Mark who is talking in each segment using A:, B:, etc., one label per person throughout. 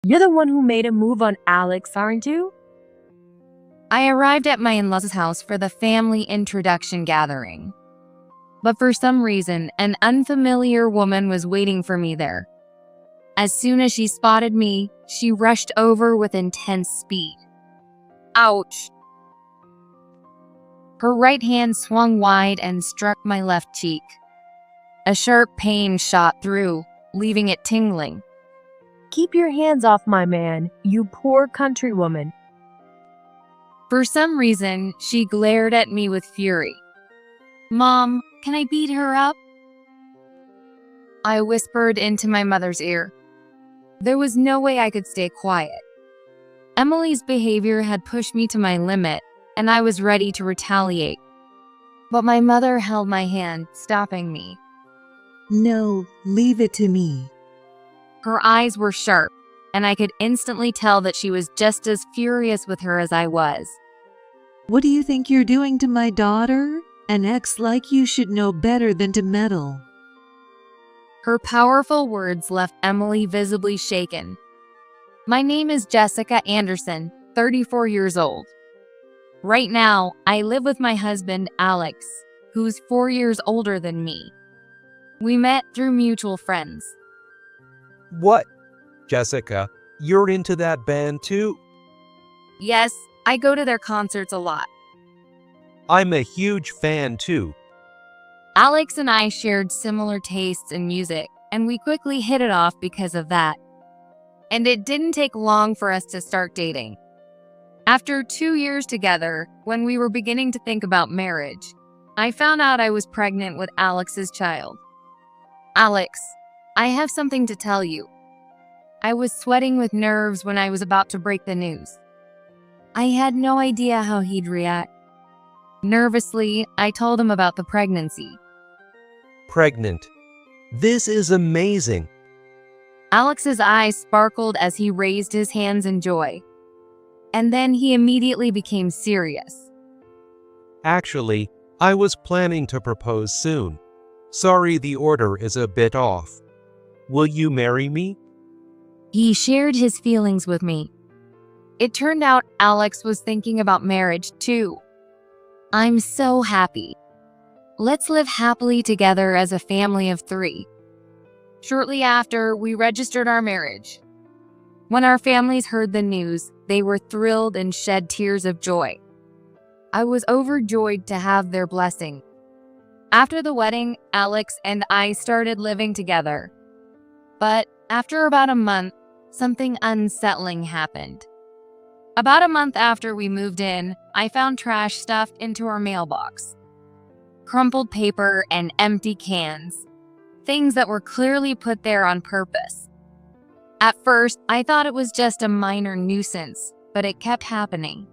A: You're the one who made a move on Alex, aren't you?
B: I arrived at my in-laws' house for the family introduction gathering. But for some reason, an unfamiliar woman was waiting for me there. As soon as she spotted me, she rushed over with intense speed. Ouch! Her right hand swung wide and struck my left cheek. A sharp pain shot through, leaving it tingling.
A: Keep your hands off my man, you poor countrywoman.
B: For some reason, she glared at me with fury. Mom, can I beat her up? I whispered into my mother's ear. There was no way I could stay quiet. Emily's behavior had pushed me to my limit, and I was ready to retaliate. But my mother held my hand, stopping me.
C: No, leave it to me.
B: Her eyes were sharp, and I could instantly tell that she was just as furious with her as I was.
C: What do you think you're doing to my daughter? An ex like you should know better than to meddle.
B: Her powerful words left Emily visibly shaken. My name is Jessica Anderson, 34 years old. Right now, I live with my husband, Alex, who's 4 years older than me. We met through mutual friends.
D: What? Jessica, you're into that band too?
B: Yes, I go to their concerts a lot.
D: I'm a huge fan too.
B: Alex and I shared similar tastes in music, and we quickly hit it off because of that. And it didn't take long for us to start dating. After 2 years together, when we were beginning to think about marriage, I found out I was pregnant with Alex's child. Alex, I have something to tell you. I was sweating with nerves when I was about to break the news. I had no idea how he'd react. Nervously, I told him about the pregnancy.
D: Pregnant. This is amazing.
B: Alex's eyes sparkled as he raised his hands in joy. And then he immediately became serious.
D: Actually, I was planning to propose soon. Sorry, the order is a bit off. Will you marry me?
B: He shared his feelings with me. It turned out Alex was thinking about marriage too. I'm so happy. Let's live happily together as a family of 3. Shortly after, we registered our marriage. When our families heard the news, they were thrilled and shed tears of joy. I was overjoyed to have their blessing. After the wedding, Alex and I started living together. But after about a month, something unsettling happened. About a month after we moved in, I found trash stuffed into our mailbox. Crumpled paper and empty cans. Things that were clearly put there on purpose. At first, I thought it was just a minor nuisance, but it kept happening.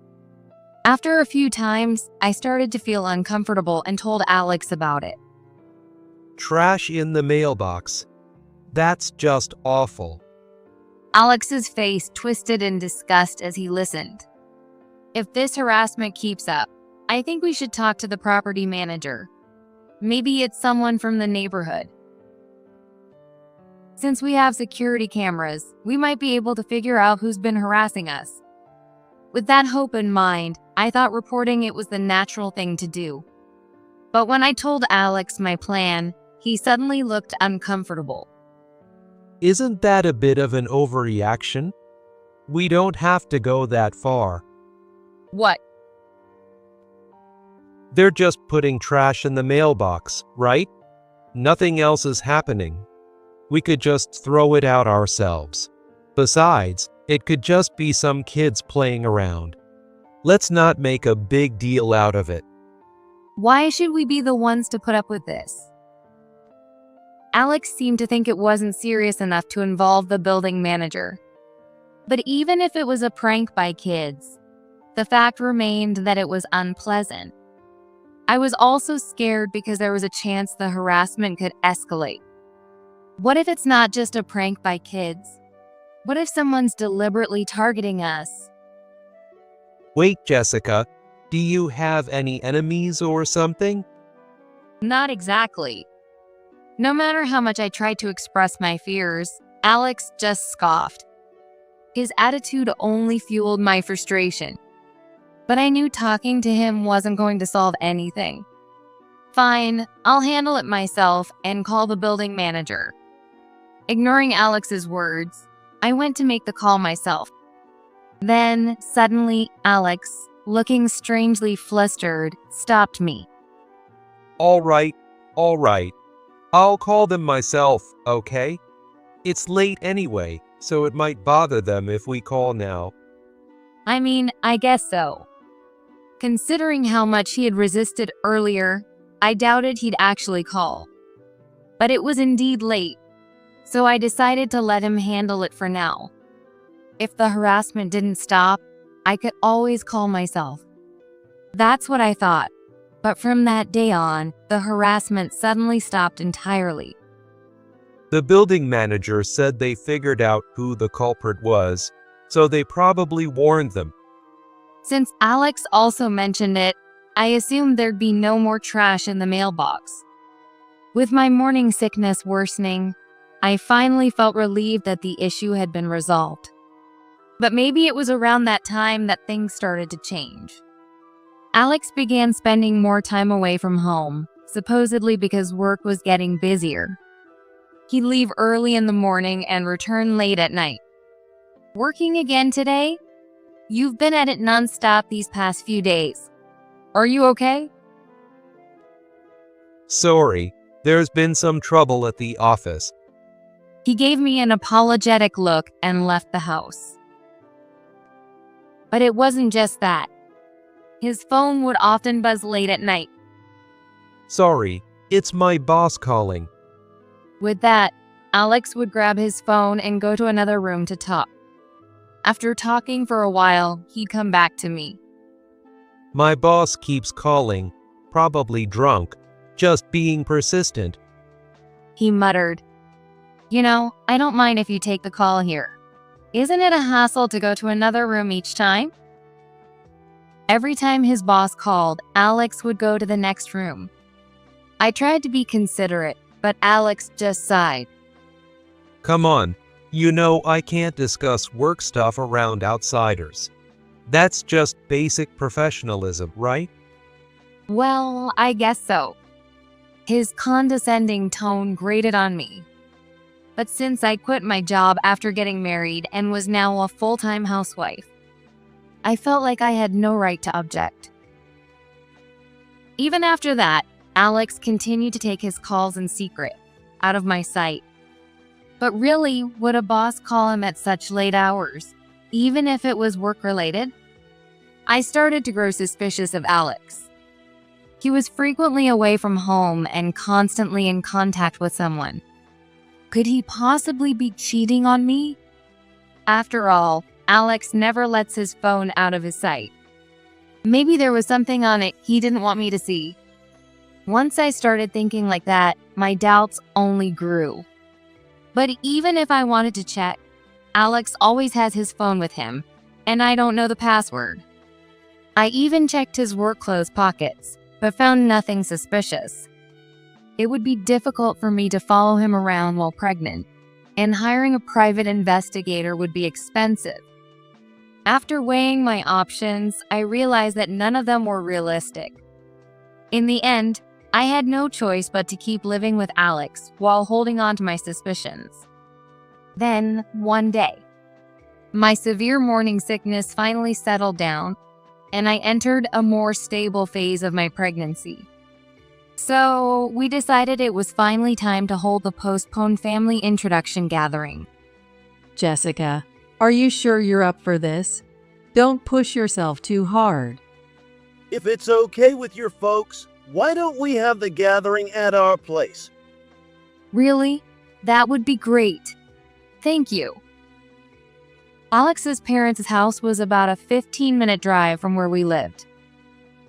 B: After a few times, I started to feel uncomfortable and told Alex about it.
D: Trash in the mailbox. That's just awful.
B: Alex's face twisted in disgust as he listened. If this harassment keeps up, I think we should talk to the property manager. Maybe it's someone from the neighborhood. Since we have security cameras, we might be able to figure out who's been harassing us. With that hope in mind, I thought reporting it was the natural thing to do. But when I told Alex my plan, he suddenly looked uncomfortable.
D: Isn't that a bit of an overreaction? We don't have to go that far.
B: What?
D: They're just putting trash in the mailbox, right? Nothing else is happening. We could just throw it out ourselves. Besides, it could just be some kids playing around. Let's not make a big deal out of it.
B: Why should we be the ones to put up with this? Alex seemed to think it wasn't serious enough to involve the building manager. But even if it was a prank by kids, the fact remained that it was unpleasant. I was also scared because there was a chance the harassment could escalate. What if it's not just a prank by kids? What if someone's deliberately targeting us?
D: Wait, Jessica, do you have any enemies or something?
B: Not exactly. No matter how much I tried to express my fears, Alex just scoffed. His attitude only fueled my frustration. But I knew talking to him wasn't going to solve anything. Fine, I'll handle it myself and call the building manager. Ignoring Alex's words, I went to make the call myself. Then, suddenly, Alex, looking strangely flustered, stopped me.
D: All right. I'll call them myself, okay? It's late anyway, so it might bother them if we call now.
B: I mean, I guess so. Considering how much he had resisted earlier, I doubted he'd actually call. But it was indeed late, so I decided to let him handle it for now. If the harassment didn't stop, I could always call myself. That's what I thought. But from that day on, the harassment suddenly stopped entirely.
D: The building manager said they figured out who the culprit was, so they probably warned them.
B: Since Alex also mentioned it, I assumed there'd be no more trash in the mailbox. With my morning sickness worsening, I finally felt relieved that the issue had been resolved. But maybe it was around that time that things started to change. Alex began spending more time away from home, supposedly because work was getting busier. He'd leave early in the morning and return late at night. Working again today? You've been at it nonstop these past few days. Are you okay?
D: Sorry, there's been some trouble at the office.
B: He gave me an apologetic look and left the house. But it wasn't just that. His phone would often buzz late at night.
D: Sorry, it's my boss calling.
B: With that, Alex would grab his phone and go to another room to talk. After talking for a while, he'd come back to me.
D: My boss keeps calling, probably drunk, just being persistent.
B: He muttered, "You know, I don't mind if you take the call here. Isn't it a hassle to go to another room each time?" Every time his boss called, Alex would go to the next room. I tried to be considerate, but Alex just sighed.
D: Come on, you know I can't discuss work stuff around outsiders. That's just basic professionalism, right?
B: Well, I guess so. His condescending tone grated on me. But since I quit my job after getting married and was now a full-time housewife, I felt like I had no right to object. Even after that, Alex continued to take his calls in secret, out of my sight. But really, would a boss call him at such late hours, even if it was work-related? I started to grow suspicious of Alex. He was frequently away from home and constantly in contact with someone. Could he possibly be cheating on me? After all, Alex never lets his phone out of his sight. Maybe there was something on it he didn't want me to see. Once I started thinking like that, my doubts only grew. But even if I wanted to check, Alex always has his phone with him, and I don't know the password. I even checked his work clothes pockets, but found nothing suspicious. It would be difficult for me to follow him around while pregnant, and hiring a private investigator would be expensive. After weighing my options, I realized that none of them were realistic. In the end, I had no choice but to keep living with Alex while holding on to my suspicions. Then, one day, my severe morning sickness finally settled down, and I entered a more stable phase of my pregnancy. So, we decided it was finally time to hold the postponed family introduction gathering.
C: Jessica, are you sure you're up for this? Don't push yourself too hard.
E: If it's okay with your folks, why don't we have the gathering at our place?
B: Really? That would be great. Thank you. Alex's parents' house was about a 15-minute drive from where we lived.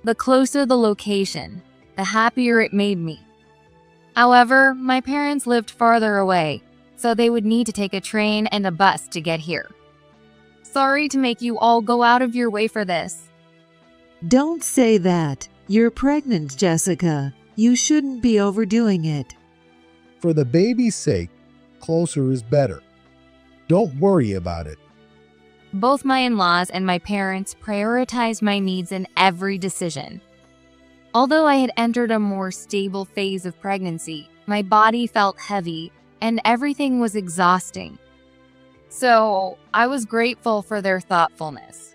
B: The closer the location, the happier it made me. However, my parents lived farther away, so they would need to take a train and a bus to get here. Sorry to make you all go out of your way for this.
C: Don't say that. You're pregnant, Jessica. You shouldn't be overdoing it.
F: For the baby's sake, closer is better. Don't worry about it.
B: Both my in-laws and my parents prioritized my needs in every decision. Although I had entered a more stable phase of pregnancy, my body felt heavy and everything was exhausting. So, I was grateful for their thoughtfulness.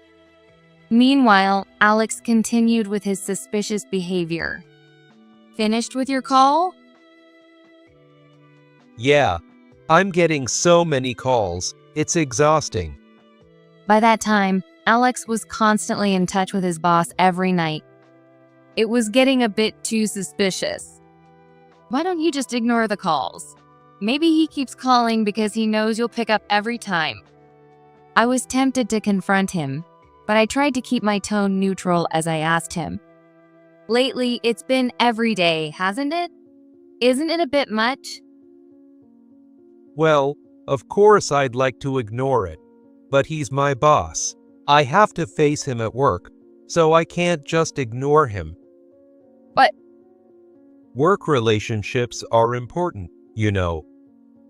B: Meanwhile, Alex continued with his suspicious behavior. Finished with your call?
D: Yeah, I'm getting so many calls, it's exhausting.
B: By that time, Alex was constantly in touch with his boss every night. It was getting a bit too suspicious. Why don't you just ignore the calls? Maybe he keeps calling because he knows you'll pick up every time. I was tempted to confront him, but I tried to keep my tone neutral as I asked him. Lately, it's been every day, hasn't it? Isn't it a bit much?
D: Well, of course I'd like to ignore it, but he's my boss. I have to face him at work, so I can't just ignore him.
B: But
D: Work relationships are important, you know.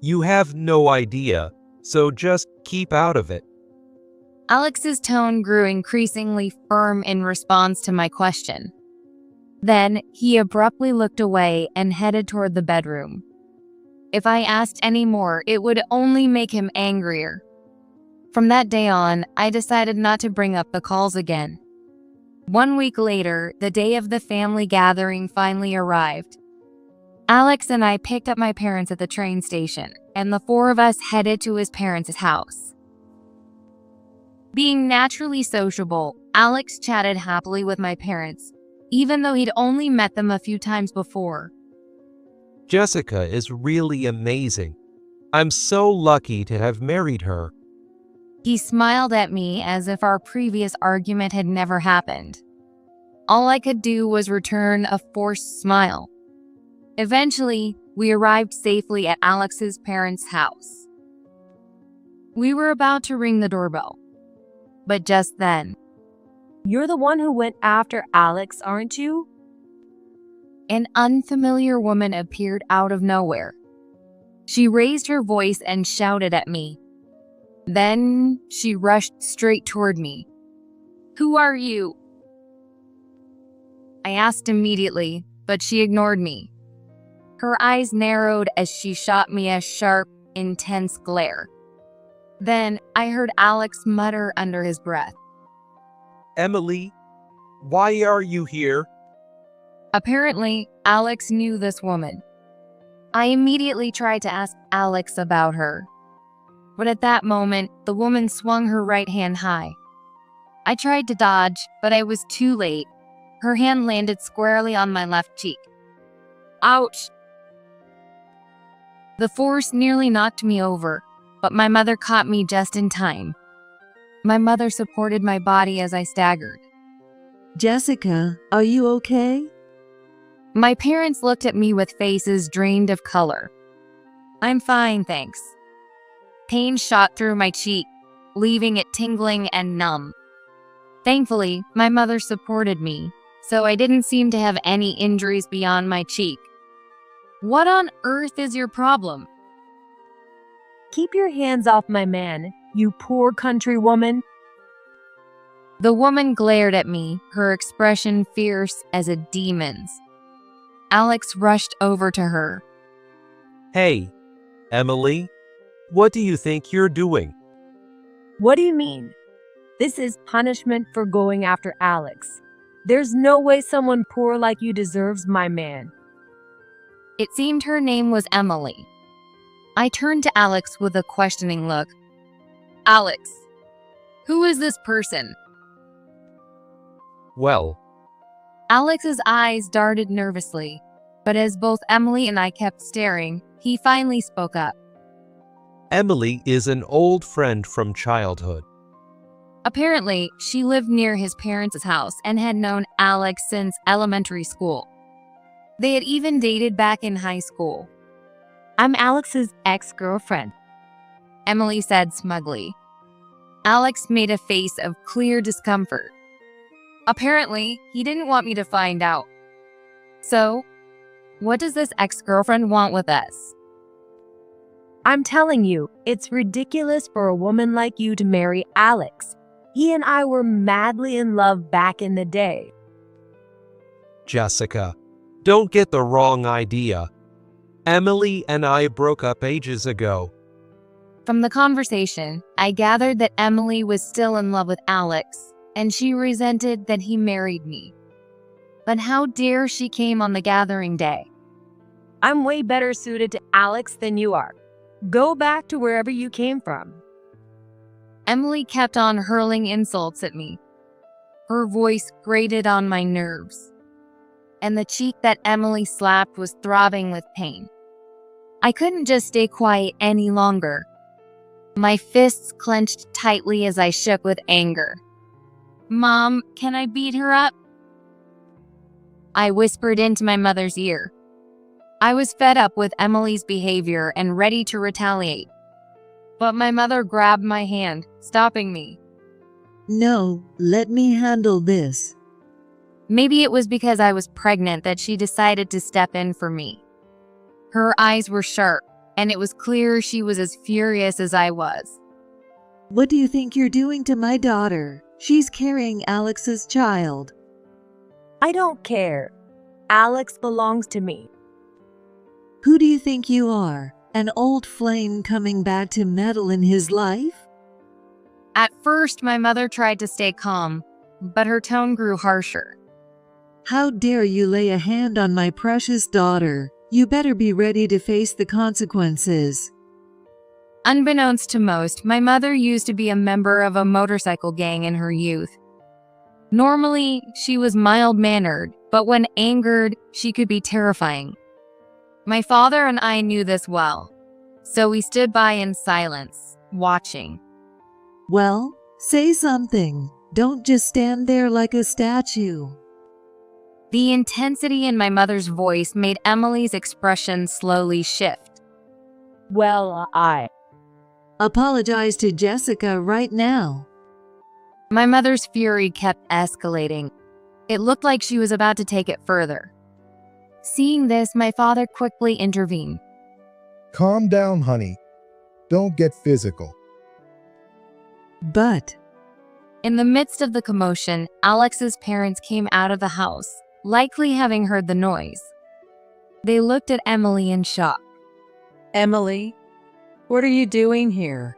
D: You have no idea, so just keep out of it.
B: Alex's tone grew increasingly firm in response to my question. Then, he abruptly looked away and headed toward the bedroom. If I asked any more, it would only make him angrier. From that day on, I decided not to bring up the calls again. 1 week later, the day of the family gathering finally arrived. Alex and I picked up my parents at the train station, and the four of us headed to his parents' house. Being naturally sociable, Alex chatted happily with my parents, even though he'd only met them a few times before.
D: Jessica is really amazing. I'm so lucky to have married her.
B: He smiled at me as if our previous argument had never happened. All I could do was return a forced smile. Eventually, we arrived safely at Alex's parents' house. We were about to ring the doorbell, but just then,
A: You're the one who went after Alex, aren't you?
B: an unfamiliar woman appeared out of nowhere. She raised her voice and shouted at me. Then she rushed straight toward me. "Who are you?" I asked immediately, but she ignored me. Her eyes narrowed as she shot me a sharp, intense glare. Then I heard Alex mutter under his breath.
D: Emily, why are you here?
B: Apparently, Alex knew this woman. I immediately tried to ask Alex about her. But at that moment, the woman swung her right hand high. I tried to dodge, but I was too late. Her hand landed squarely on my left cheek. Ouch! The force nearly knocked me over, but my mother caught me just in time. My mother supported my body as I staggered.
C: Jessica, are you okay?
B: My parents looked at me with faces drained of color. "I'm fine, thanks." Pain shot through my cheek, leaving it tingling and numb. Thankfully, my mother supported me, so I didn't seem to have any injuries beyond my cheek. "What on earth is your problem?"
A: Keep your hands off my man, you poor country woman.
B: The woman glared at me, her expression fierce as a demon's. Alex rushed over to her.
D: Hey, Emily, what do you think you're doing?
A: What do you mean? This is punishment for going after Alex. There's no way someone poor like you deserves my man.
B: It seemed her name was Emily. I turned to Alex with a questioning look. "Alex, who is this person?"
D: Well,
B: Alex's eyes darted nervously, but as both Emily and I kept staring, he finally spoke up.
D: Emily is an old friend from childhood.
B: Apparently, she lived near his parents' house and had known Alex since elementary school. They had even dated back in high school.
A: I'm Alex's ex-girlfriend.
B: Emily said smugly. Alex made a face of clear discomfort. Apparently, he didn't want me to find out. So, what does this ex-girlfriend want with us?
A: I'm telling you, it's ridiculous for a woman like you to marry Alex. He and I were madly in love back in the day.
D: Jessica, don't get the wrong idea. Emily and I broke up ages ago.
B: From the conversation, I gathered that Emily was still in love with Alex, and she resented that he married me. But how dare she came on the gathering day?
A: I'm way better suited to Alex than you are. Go back to wherever you came from.
B: Emily kept on hurling insults at me. Her voice grated on my nerves, and the cheek that Emily slapped was throbbing with pain. I couldn't just stay quiet any longer. My fists clenched tightly as I shook with anger. "Mom, can I beat her up?" I whispered into my mother's ear. I was fed up with Emily's behavior and ready to retaliate. But my mother grabbed my hand, stopping me.
C: No, let me handle this.
B: Maybe it was because I was pregnant that she decided to step in for me. Her eyes were sharp, and it was clear she was as furious as I was.
C: What do you think you're doing to my daughter? She's carrying Alex's child.
A: I don't care. Alex belongs to me.
C: Who do you think you are? An old flame coming back to meddle in his life?
B: At first, my mother tried to stay calm, but her tone grew harsher.
C: How dare you lay a hand on my precious daughter? You better be ready to face the consequences.
B: Unbeknownst to most, my mother used to be a member of a motorcycle gang in her youth. Normally, she was mild-mannered, but when angered, she could be terrifying. My father and I knew this well, so we stood by in silence, watching.
C: Well, say something. Don't just stand there like a statue.
B: The intensity in my mother's voice made Emily's expression slowly shift.
A: Well, I
C: Apologize to Jessica right now.
B: My mother's fury kept escalating. It looked like she was about to take it further. Seeing this, my father quickly intervened.
F: Calm down, honey. Don't get physical.
C: But
B: In the midst of the commotion, Alex's parents came out of the house, likely having heard the noise. They looked at Emily in shock.
G: Emily, what are you doing here?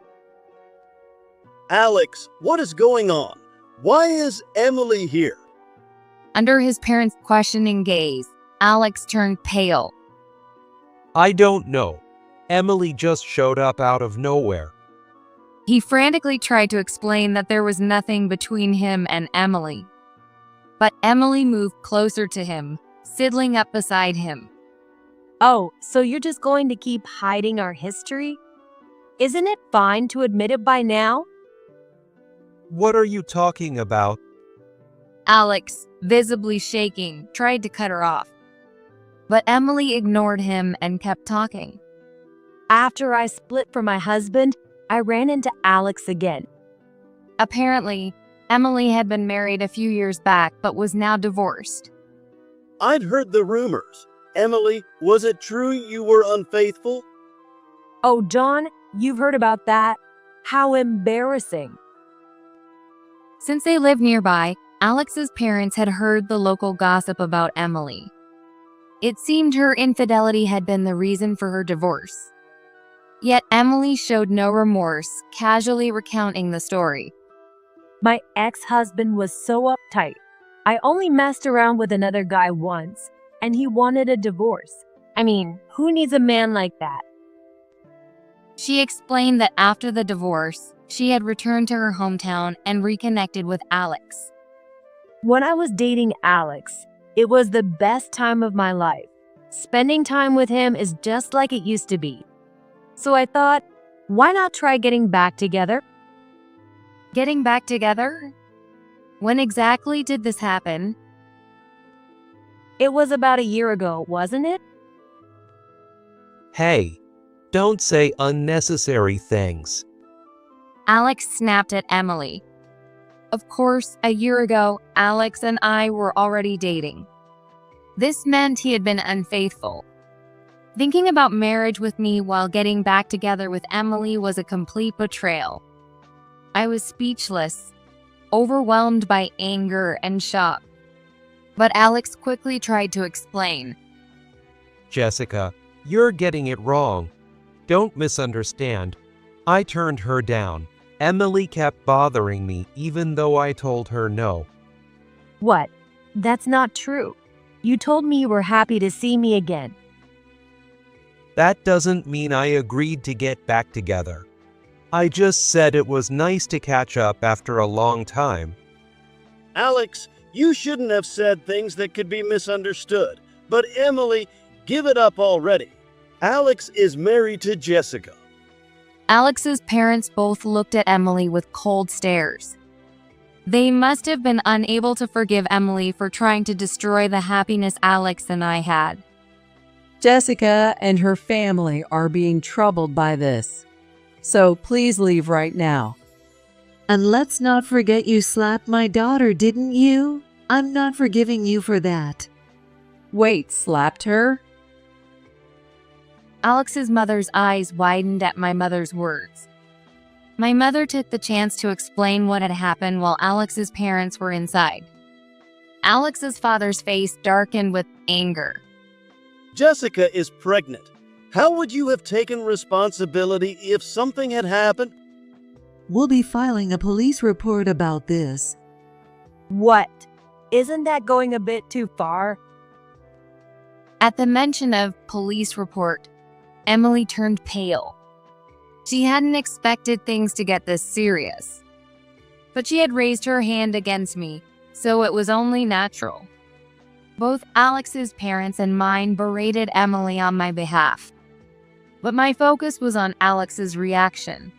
E: Alex, what is going on? Why is Emily here?
B: Under his parents' questioning gaze, Alex turned pale.
D: I don't know. Emily just showed up out of nowhere.
B: He frantically tried to explain that there was nothing between him and Emily. But Emily moved closer to him, sidling up beside him.
A: Oh, so you're just going to keep hiding our history? Isn't it fine to admit it by now?
D: What are you talking about?
B: Alex, visibly shaking, tried to cut her off. But Emily ignored him and kept talking.
A: After I split from my husband, I ran into Alex again.
B: Apparently, Emily had been married a few years back but was now divorced.
E: I'd heard the rumors. Emily, was it true you were unfaithful?
A: Oh, John, you've heard about that? How embarrassing.
B: Since they lived nearby, Alex's parents had heard the local gossip about Emily. It seemed her infidelity had been the reason for her divorce. Yet Emily showed no remorse, casually recounting the story.
A: My ex-husband was so uptight. I only messed around with another guy once, and he wanted a divorce. I mean, who needs a man like that?
B: She explained that after the divorce, she had returned to her hometown and reconnected with Alex.
A: When I was dating Alex, it was the best time of my life. Spending time with him is just like it used to be. So I thought, why not try getting back together?
B: Getting back together? When exactly did this happen?
A: It was about a year ago, wasn't it?
D: Hey, don't say unnecessary things.
B: Alex snapped at Emily. Of course, a year ago, Alex and I were already dating. This meant he had been unfaithful. Thinking about marriage with me while getting back together with Emily was a complete betrayal. I was speechless, overwhelmed by anger and shock. But Alex quickly tried to explain.
D: Jessica, you're getting it wrong. Don't misunderstand. I turned her down. Emily kept bothering me even though I told her no.
A: What? That's not true. You told me you were happy to see me again.
D: That doesn't mean I agreed to get back together. I just said it was nice to catch up after a long time.
E: Alex, you shouldn't have said things that could be misunderstood. But Emily, give it up already. Alex is married to Jessica.
B: Alex's parents both looked at Emily with cold stares. They must have been unable to forgive Emily for trying to destroy the happiness Alex and I had.
G: Jessica and her family are being troubled by this. So please leave right now.
C: And let's not forget you slapped my daughter, didn't you? I'm not forgiving you for that.
G: Wait, slapped her?
B: Alex's mother's eyes widened at my mother's words. My mother took the chance to explain what had happened while Alex's parents were inside. Alex's father's face darkened with anger.
E: Jessica is pregnant. How would you have taken responsibility if something had happened?
C: We'll be filing a police report about this.
A: What? Isn't that going a bit too far?
B: At the mention of police report, Emily turned pale. She hadn't expected things to get this serious. But she had raised her hand against me, so it was only natural. Both Alex's parents and mine berated Emily on my behalf. But my focus was on Alex's reaction.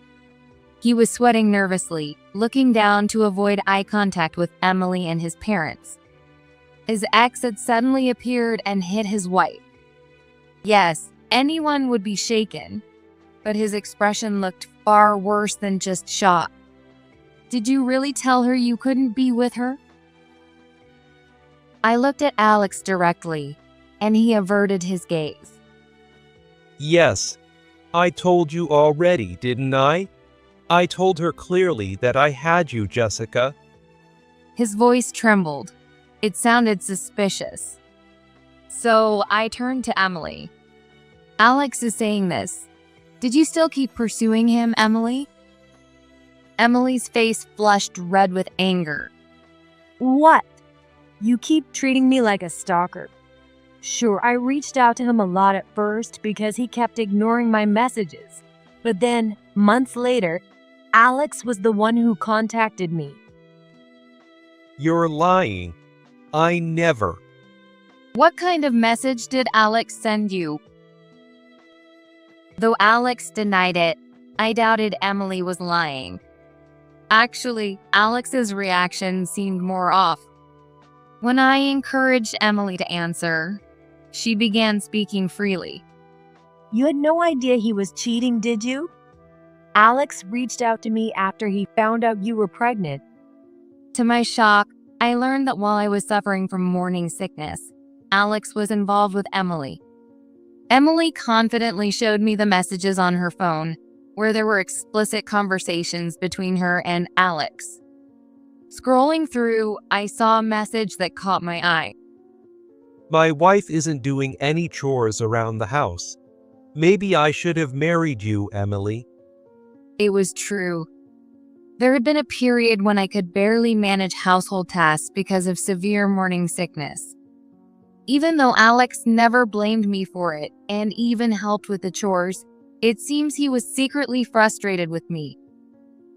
B: He was sweating nervously, looking down to avoid eye contact with Emily and his parents. His ex had suddenly appeared and hit his wife. Yes, anyone would be shaken, but his expression looked far worse than just shock. Did you really tell her you couldn't be with her? I looked at Alex directly, and he averted his gaze.
D: Yes, I told you already, didn't I? I told her clearly that I had you, Jessica.
B: His voice trembled. It sounded suspicious. So I turned to Emily. Alex is saying this. Did you still keep pursuing him, Emily? Emily's face flushed red with anger.
A: What? You keep treating me like a stalker. Sure, I reached out to him a lot at first because he kept ignoring my messages. But then, months later, Alex was the one who contacted me.
D: You're lying. I never.
B: What kind of message did Alex send you? Though Alex denied it, I doubted Emily was lying. Actually, Alex's reaction seemed more off. When I encouraged Emily to answer, she began speaking freely.
A: You had no idea he was cheating, did you? Alex reached out to me after he found out you were pregnant.
B: To my shock, I learned that while I was suffering from morning sickness, Alex was involved with Emily. Emily confidently showed me the messages on her phone, where there were explicit conversations between her and Alex. Scrolling through, I saw a message that caught my eye.
D: My wife isn't doing any chores around the house. Maybe I should have married you, Emily.
B: It was true. There had been a period when I could barely manage household tasks because of severe morning sickness. Even though Alex never blamed me for it and even helped with the chores, it seems he was secretly frustrated with me.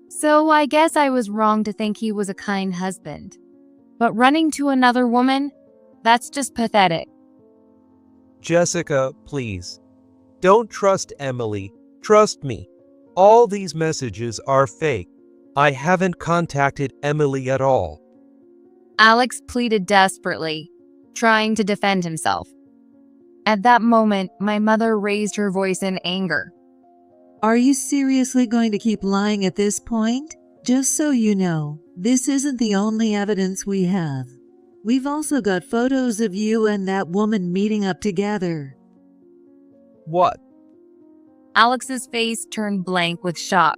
B: So I guess I was wrong to think he was a kind husband. But running to another woman? That's just pathetic.
D: Jessica, please. Don't trust Emily. Trust me. All these messages are fake. I haven't contacted Emily at all.
B: Alex pleaded desperately, trying to defend himself. At that moment, my mother raised her voice in anger.
C: Are you seriously going to keep lying at this point? Just so you know, this isn't the only evidence we have. We've also got photos of you and that woman meeting up together.
D: What?
B: Alex's face turned blank with shock,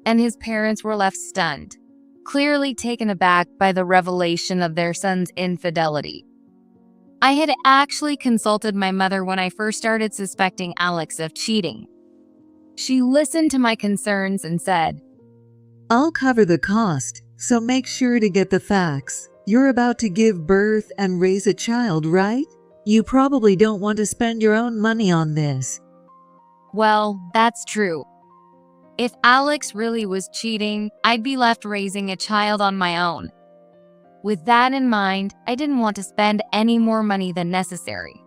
B: and his parents were left stunned, clearly taken aback by the revelation of their son's infidelity. I had actually consulted my mother when I first started suspecting Alex of cheating. She listened to my concerns and said,
C: I'll cover the cost, so make sure to get the facts. You're about to give birth and raise a child, right? You probably don't want to spend your own money on this.
B: well, that's true. If Alex really was cheating, I'd be left raising a child on my own. With that in mind, I didn't want to spend any more money than necessary.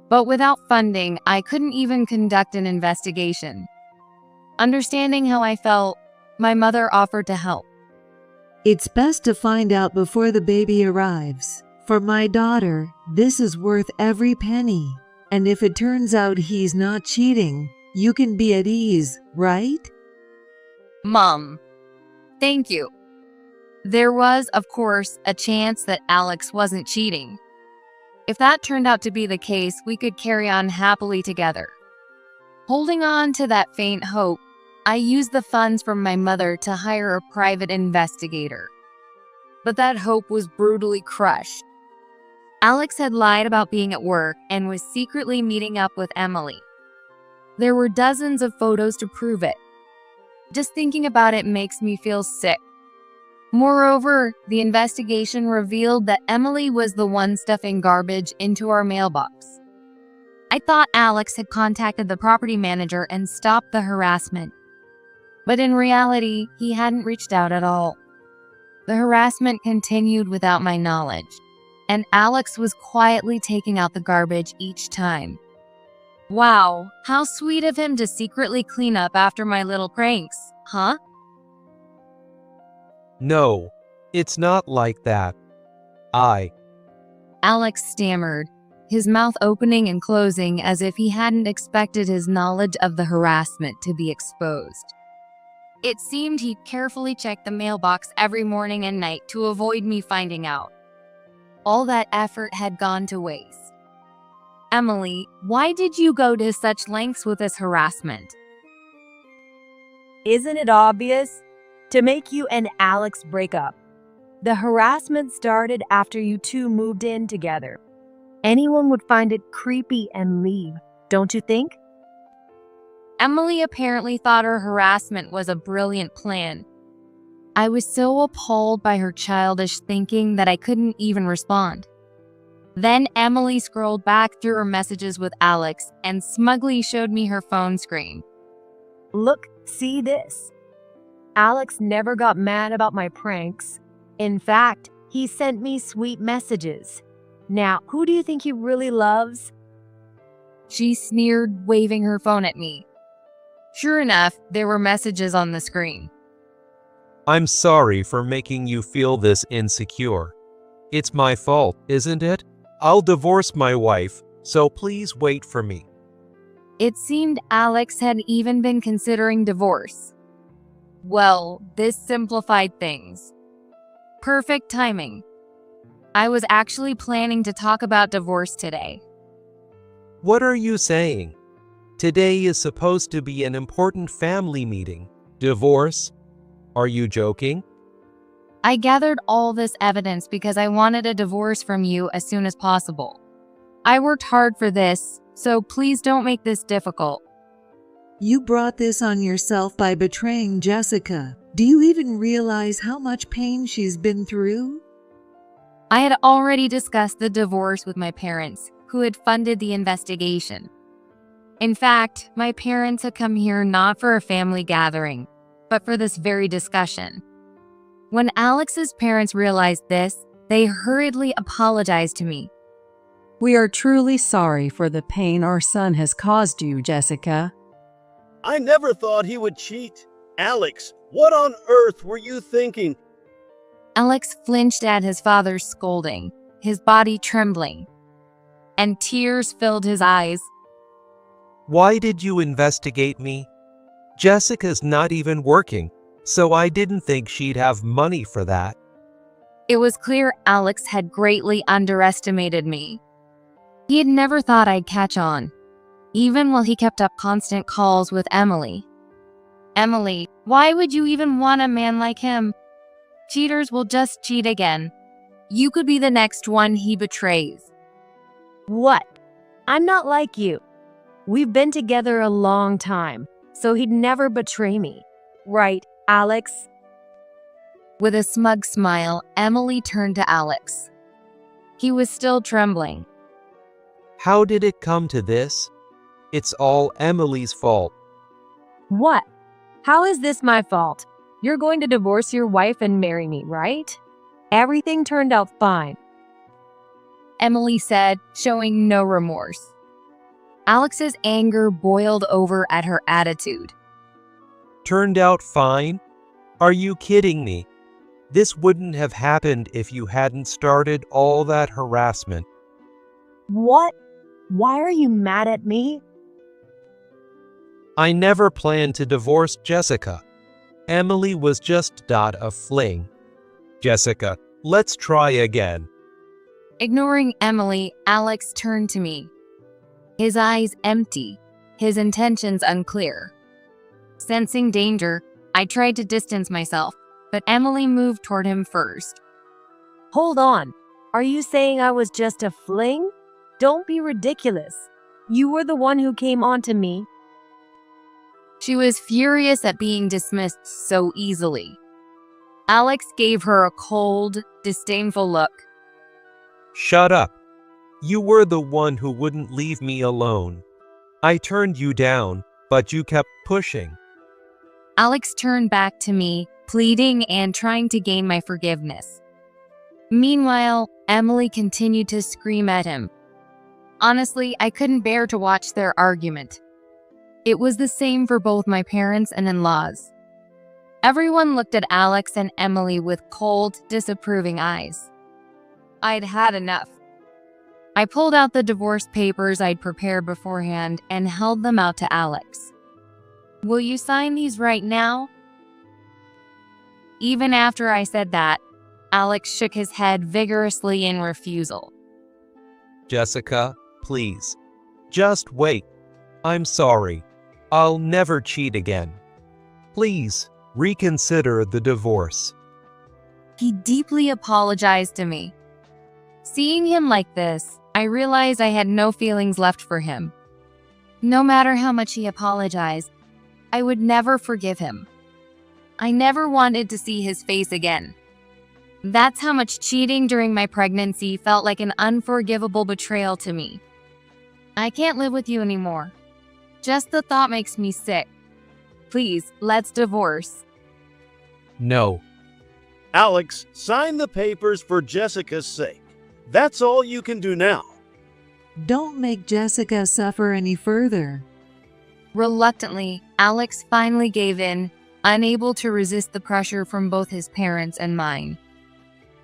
B: But without funding, I couldn't even conduct an investigation. Understanding how I felt, my mother offered to help.
C: It's best to find out before the baby arrives. For my daughter, this is worth every penny. And if it turns out he's not cheating, you can be at ease, right?
B: Mom, thank you. There was, of course, a chance that Alex wasn't cheating. If that turned out to be the case, we could carry on happily together. Holding on to that faint hope, I used the funds from my mother to hire a private investigator. But that hope was brutally crushed. Alex had lied about being at work and was secretly meeting up with Emily. There were dozens of photos to prove it. Just thinking about it makes me feel sick. Moreover, the investigation revealed that Emily was the one stuffing garbage into our mailbox. I thought Alex had contacted the property manager and stopped the harassment. But in reality, he hadn't reached out at all. The harassment continued without my knowledge, and Alex was quietly taking out the garbage each time. Wow, how sweet of him to secretly clean up after my little pranks, huh?
D: No, it's not like that.
B: Alex stammered, his mouth opening and closing as if he hadn't expected his knowledge of the harassment to be exposed. It seemed he'd carefully checked the mailbox every morning and night to avoid me finding out. All that effort had gone to waste. Emily, why did you go to such lengths with this harassment?
A: Isn't it obvious? To make you and Alex break up. The harassment started after you two moved in together. Anyone would find it creepy and leave, don't you think?
B: Emily apparently thought her harassment was a brilliant plan. I was so appalled by her childish thinking that I couldn't even respond. Then Emily scrolled back through her messages with Alex and smugly showed me her phone screen.
A: Look, see this. Alex never got mad about my pranks. In fact, he sent me sweet messages. Now, who do you think he really loves?
B: She sneered, waving her phone at me. Sure enough, there were messages on the screen.
D: I'm sorry for making you feel this insecure. It's my fault, isn't it? I'll divorce my wife, so please wait for me.
B: It seemed Alex had even been considering divorce. Well, this simplified things. Perfect timing. I was actually planning to talk about divorce today.
D: What are you saying? Today is supposed to be an important family meeting. Divorce? Are you joking?
B: I gathered all this evidence because I wanted a divorce from you as soon as possible. I worked hard for this, so please don't make this difficult.
C: You brought this on yourself by betraying Jessica. Do you even realize how much pain she's been through?
B: I had already discussed the divorce with my parents, who had funded the investigation. In fact, my parents had come here not for a family gathering, but for this very discussion. When Alex's parents realized this, they hurriedly apologized to me.
G: We are truly sorry for the pain our son has caused you, Jessica.
E: I never thought he would cheat. Alex, what on earth were you thinking?
B: Alex flinched at his father's scolding, his body trembling, and tears filled his eyes.
D: Why did you investigate me? Jessica's not even working, so I didn't think she'd have money for that.
B: It was clear Alex had greatly underestimated me. He had never thought I'd catch on. even while he kept up constant calls with Emily. Emily, why would you even want a man like him? Cheaters will just cheat again. You could be the next one he betrays.
A: What? I'm not like you. We've been together a long time, so he'd never betray me. Right, Alex?
B: With a smug smile, Emily turned to Alex. He was still trembling.
D: How did it come to this? It's all Emily's fault.
A: What? How is this my fault? You're going to divorce your wife and marry me, right? Everything turned out fine.
B: Emily said, showing no remorse. Alex's anger boiled over at her attitude.
D: Turned out fine? Are you kidding me? This wouldn't have happened if you hadn't started all that harassment.
A: What? Why are you mad at me?
D: I never planned to divorce Jessica. Emily was just a fling. Jessica, let's try again.
B: Ignoring Emily, Alex turned to me. His eyes empty, his intentions unclear. Sensing danger, I tried to distance myself, but Emily moved toward him first.
A: Hold on. Are you saying I was just a fling? Don't be ridiculous. You were the one who came on to me.
B: She was furious at being dismissed so easily. Alex gave her a cold, disdainful look.
D: Shut up. You were the one who wouldn't leave me alone. I turned you down, but you kept pushing.
B: Alex turned back to me, pleading and trying to gain my forgiveness. Meanwhile, Emily continued to scream at him. Honestly, I couldn't bear to watch their argument. It was the same for both my parents and in-laws. Everyone looked at Alex and Emily with cold, disapproving eyes. I'd had enough. I pulled out the divorce papers I'd prepared beforehand and held them out to Alex. Will you sign these right now? Even after I said that, Alex shook his head vigorously in refusal.
D: Jessica, please. Just wait. I'm sorry. I'll never cheat again. Please, reconsider the divorce.
B: He deeply apologized to me. Seeing him like this, I realized I had no feelings left for him. No matter how much he apologized, I would never forgive him. I never wanted to see his face again. That's how much cheating during my pregnancy felt like an unforgivable betrayal to me. I can't live with you anymore. Just the thought makes me sick. Please, let's divorce.
D: No.
E: Alex, sign the papers for Jessica's sake. That's all you can do now.
C: Don't make Jessica suffer any further.
B: Reluctantly, Alex finally gave in, unable to resist the pressure from both his parents and mine.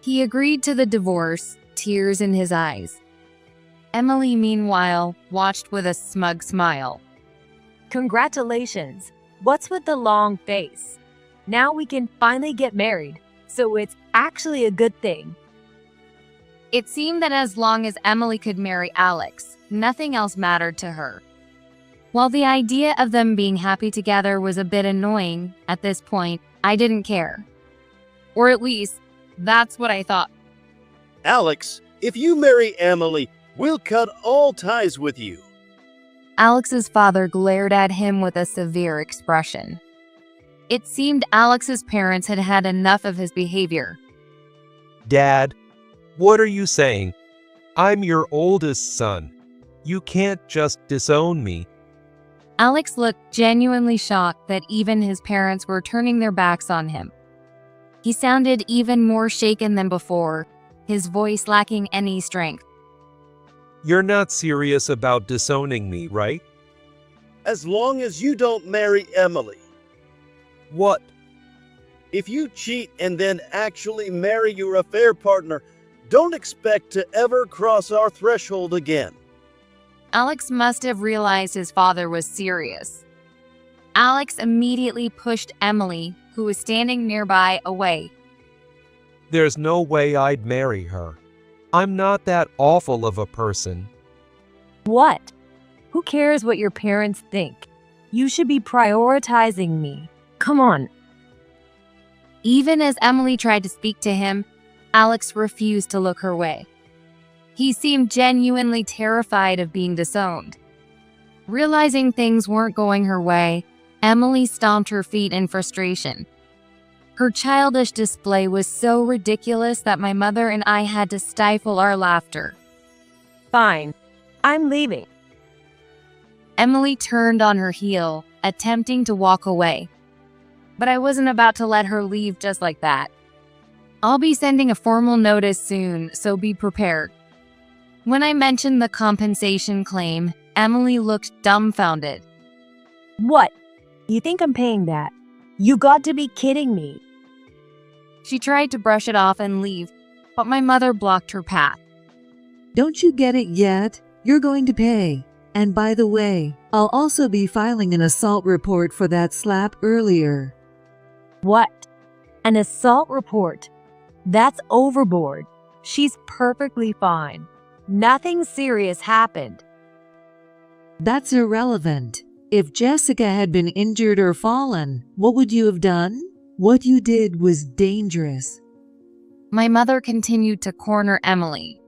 B: He agreed to the divorce, tears in his eyes. Emily, meanwhile, watched with a smug smile.
A: Congratulations. What's with the long face? Now we can finally get married, so it's actually a good thing.
B: It seemed that as long as Emily could marry Alex, nothing else mattered to her. While the idea of them being happy together was a bit annoying, at this point, I didn't care. Or at least, that's what I thought.
E: Alex, if you marry Emily, we'll cut all ties with you.
B: Alex's father glared at him with a severe expression. It seemed Alex's parents had had enough of his behavior.
D: Dad, what are you saying? I'm your oldest son. You can't just disown me.
B: Alex looked genuinely shocked that even his parents were turning their backs on him. He sounded even more shaken than before, his voice lacking any strength.
D: You're not serious about disowning me, right?
E: As long as you don't marry Emily.
D: What?
E: If you cheat and then actually marry your affair partner, don't expect to ever cross our threshold again.
B: Alex must have realized his father was serious. Alex immediately pushed Emily, who was standing nearby, away.
D: There's no way I'd marry her. I'm not that awful of a person.
A: What? Who cares what your parents think? You should be prioritizing me. Come on.
B: Even as Emily tried to speak to him, Alex refused to look her way. He seemed genuinely terrified of being disowned. Realizing things weren't going her way, Emily stomped her feet in frustration. Her childish display was so ridiculous that my mother and I had to stifle our laughter.
A: Fine. I'm leaving.
B: Emily turned on her heel, attempting to walk away. But I wasn't about to let her leave just like that. I'll be sending a formal notice soon, so be prepared. When I mentioned the compensation claim, Emily looked dumbfounded.
A: What? You think I'm paying that? You got to be kidding me.
B: She tried to brush it off and leave, but my mother blocked her path.
C: Don't you get it yet? You're going to pay. And by the way, I'll also be filing an assault report for that slap earlier.
A: What? An assault report? That's overboard. She's perfectly fine. Nothing serious happened.
C: That's irrelevant. If Jessica had been injured or fallen, what would you have done? What you did was dangerous.
B: My mother continued to corner Emily.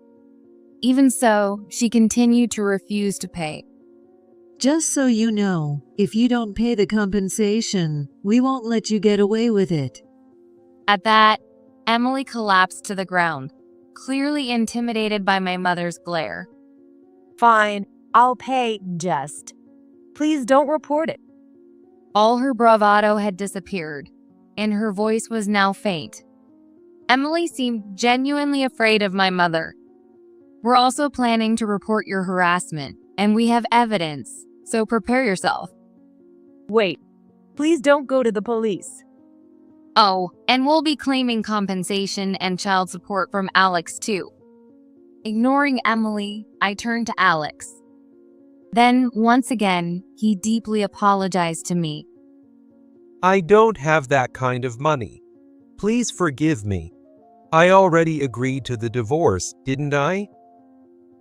B: Even so, she continued to refuse to pay.
C: Just so you know, if you don't pay the compensation, we won't let you get away with it.
B: At that, Emily collapsed to the ground, clearly intimidated by my mother's glare.
A: Fine, I'll pay, just. Please don't report it.
B: All her bravado had disappeared, and her voice was now faint. Emily seemed genuinely afraid of my mother. We're also planning to report your harassment, and we have evidence, so prepare yourself.
A: Wait, please don't go to the police.
B: Oh, and we'll be claiming compensation and child support from Alex too. Ignoring Emily, I turned to Alex. Then, once again, he deeply apologized to me.
D: I don't have that kind of money. Please forgive me. I already agreed to the divorce, didn't I?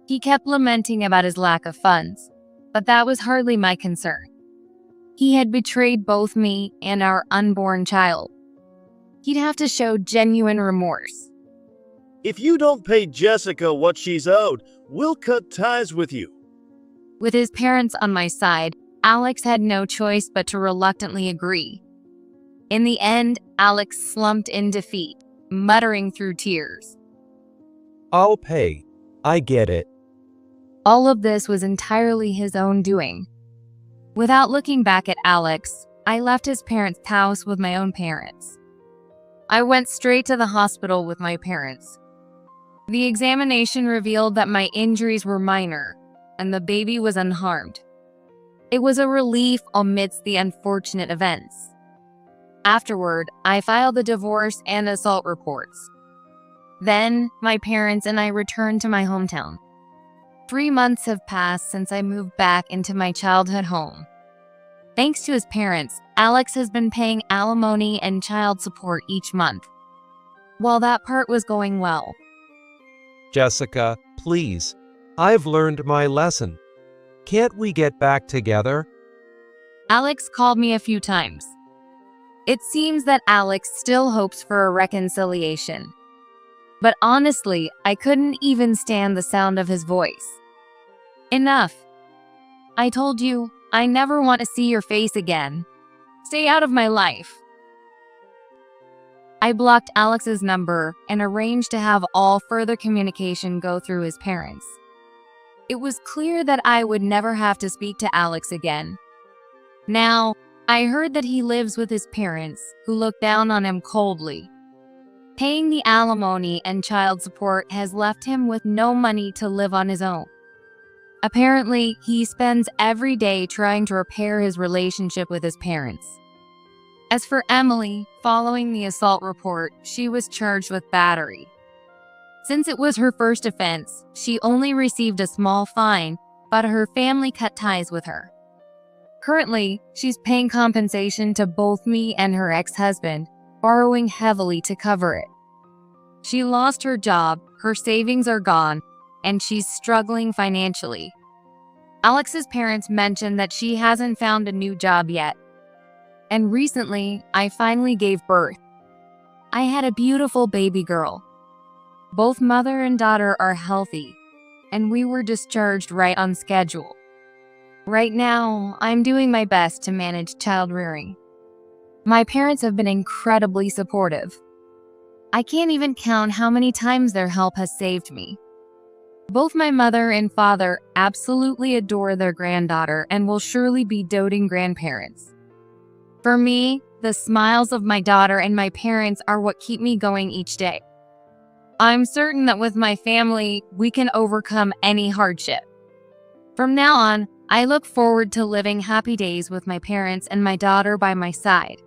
B: He kept lamenting about his lack of funds, but that was hardly my concern. He had betrayed both me and our unborn child. He'd have to show genuine remorse.
E: If you don't pay Jessica what she's owed, we'll cut ties with you.
B: With his parents on my side, Alex had no choice but to reluctantly agree. In the end, Alex slumped in defeat, muttering through tears.
D: I'll pay. I get it.
B: All of this was entirely his own doing. Without looking back at Alex, I left his parents' house with my own parents. I went straight to the hospital with my parents. The examination revealed that my injuries were minor, and the baby was unharmed. It was a relief amidst the unfortunate events. Afterward, I filed the divorce and assault reports. Then, my parents and I returned to my hometown. 3 months have passed since I moved back into my childhood home. Thanks to his parents, Alex has been paying alimony and child support each month. While that part was going well.
D: Jessica, please. I've learned my lesson. Can't we get back together?
B: Alex called me a few times. It seems that Alex still hopes for a reconciliation. But honestly, I couldn't even stand the sound of his voice. Enough. I told you, I never want to see your face again. Stay out of my life. I blocked Alex's number and arranged to have all further communication go through his parents. It was clear that I would never have to speak to Alex again. Now, I heard that he lives with his parents, who look down on him coldly. Paying the alimony and child support has left him with no money to live on his own. Apparently, he spends every day trying to repair his relationship with his parents. As for Emily, following the assault report, she was charged with battery. Since it was her first offense, she only received a small fine, but her family cut ties with her. Currently, she's paying compensation to both me and her ex-husband, borrowing heavily to cover it. She lost her job, her savings are gone, and she's struggling financially. Alex's parents mentioned that she hasn't found a new job yet. And recently, I finally gave birth. I had a beautiful baby girl. Both mother and daughter are healthy, and we were discharged right on schedule. Right now, I'm doing my best to manage child rearing. My parents have been incredibly supportive. I can't even count how many times their help has saved me. Both my mother and father absolutely adore their granddaughter and will surely be doting grandparents. For me, the smiles of my daughter and my parents are what keep me going each day. I'm certain that with my family, we can overcome any hardship. From now on, I look forward to living happy days with my parents and my daughter by my side.